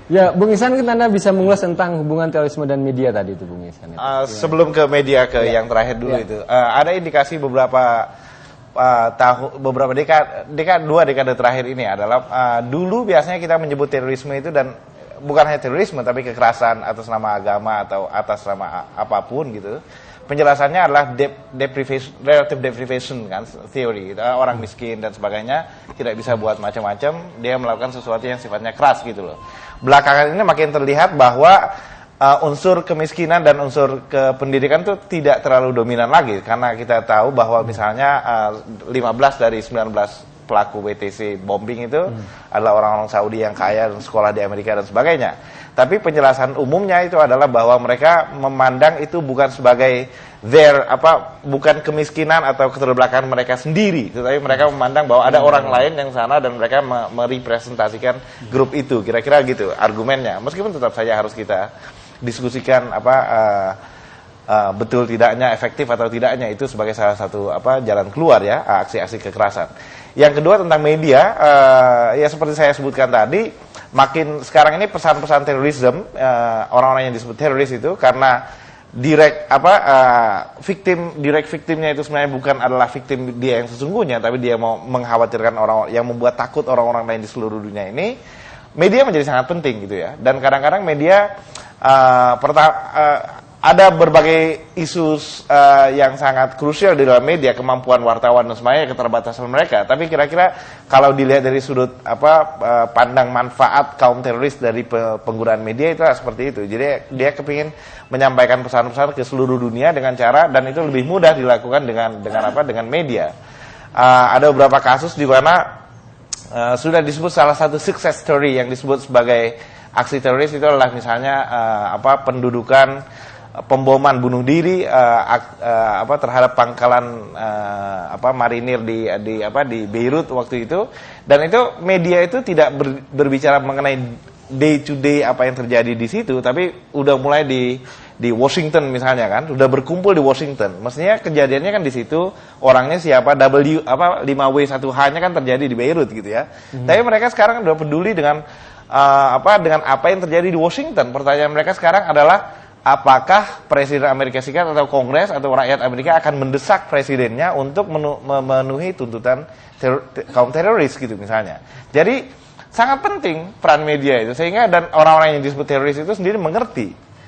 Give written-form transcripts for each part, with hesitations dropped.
Ya, Bung Ihsan, kan Anda bisa mengulas tentang hubungan terorisme dan media tadi itu, Bung Ihsan. Sebelum ke media, ke yang terakhir dulu itu, ada indikasi beberapa beberapa dua dekade terakhir ini adalah dulu biasanya kita menyebut terorisme itu, dan bukan hanya terorisme tapi kekerasan atas nama agama atau atas nama apapun gitu. Penjelasannya adalah relative deprivation kan, teori. Orang miskin dan sebagainya tidak bisa buat macam-macam, dia melakukan sesuatu yang sifatnya keras gitu loh. Belakangan ini makin terlihat bahwa unsur kemiskinan dan unsur kependidikan itu tidak terlalu dominan lagi, karena kita tahu bahwa misalnya 15 dari 19 pelaku WTC bombing itu adalah orang-orang Saudi yang kaya dan sekolah di Amerika dan sebagainya. Tapi penjelasan umumnya itu adalah bahwa mereka memandang itu bukan sebagai bukan kemiskinan atau keterbelakangan mereka sendiri, tetapi mereka memandang bahwa ada orang lain yang sana dan mereka merepresentasikan grup itu. Kira-kira gitu argumennya. Meskipun tetap saja harus kita diskusikan betul tidaknya, efektif atau tidaknya itu sebagai salah satu jalan keluar ya aksi-aksi kekerasan. Yang kedua tentang media, ya seperti saya sebutkan tadi, makin sekarang ini pesan-pesan terorisme, orang-orang yang disebut teroris itu karena direct victimnya itu sebenarnya bukan adalah victim dia yang sesungguhnya, tapi dia mau mengkhawatirkan orang yang membuat takut orang-orang lain di seluruh dunia ini. Media menjadi sangat penting gitu ya, dan kadang-kadang media ada berbagai isu yang sangat krusial di dalam media, kemampuan wartawan dan sebagainya, keterbatasan mereka. Tapi kira-kira kalau dilihat dari sudut pandang manfaat kaum teroris dari penggunaan media itu seperti itu. Jadi dia kepingin menyampaikan pesan-pesan ke seluruh dunia dengan cara, dan itu lebih mudah dilakukan dengan media. Ada beberapa kasus di mana sudah disebut salah satu success story yang disebut sebagai aksi teroris itu adalah misalnya pendudukan pemboman bunuh diri terhadap pangkalan marinir di Beirut waktu itu, dan itu media itu tidak berbicara mengenai day to day apa yang terjadi di situ, tapi udah mulai di Washington misalnya kan, udah berkumpul di Washington. Mestinya kejadiannya kan di situ, orangnya siapa, 5W1H-nya kan terjadi di Beirut gitu ya. Tapi mereka sekarang udah peduli dengan apa yang terjadi di Washington. Pertanyaan mereka sekarang adalah apakah Presiden Amerika Serikat atau Kongres atau rakyat Amerika akan mendesak presidennya untuk memenuhi tuntutan kaum teroris gitu misalnya. Jadi sangat penting peran media itu, sehingga dan orang-orang yang disebut teroris itu sendiri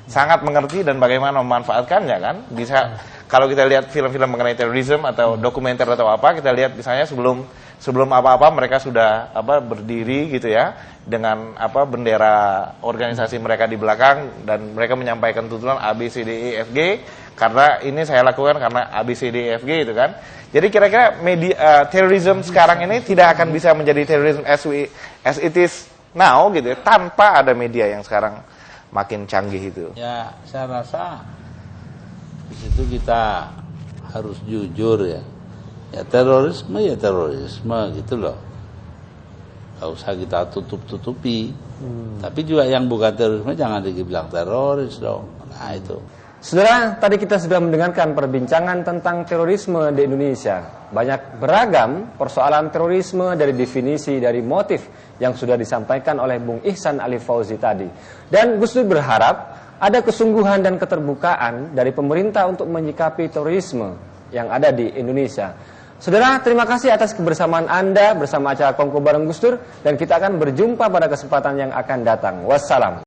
sangat mengerti dan bagaimana memanfaatkannya kan. Bisa kalau kita lihat film-film mengenai terorisme atau dokumenter atau apa, kita lihat misalnya sebelum apa-apa mereka sudah berdiri gitu ya dengan bendera organisasi mereka di belakang, dan mereka menyampaikan tuntutan A B C D E F G, karena ini saya lakukan karena A B C D E F G itu kan. Jadi kira-kira media terorisme sekarang ini tidak akan bisa menjadi terorisme as it is now gitu ya, tanpa ada media yang sekarang makin canggih itu. Ya, saya rasa di situ kita harus jujur ya. Ya terorisme gitu loh. Gak usah kita tutup-tutupi. Tapi juga yang bukan terorisme jangan dibilang teroris dong. Nah itu. Saudara, tadi kita sudah mendengarkan perbincangan tentang terorisme di Indonesia. Banyak beragam persoalan terorisme, dari definisi, dari motif yang sudah disampaikan oleh Bung Ihsan Ali Fauzi tadi. Dan Gus Dur berharap ada kesungguhan dan keterbukaan dari pemerintah untuk menyikapi terorisme yang ada di Indonesia. Saudara, terima kasih atas kebersamaan Anda bersama acara Kongko bareng Gus Dur, dan kita akan berjumpa pada kesempatan yang akan datang. Wassalam.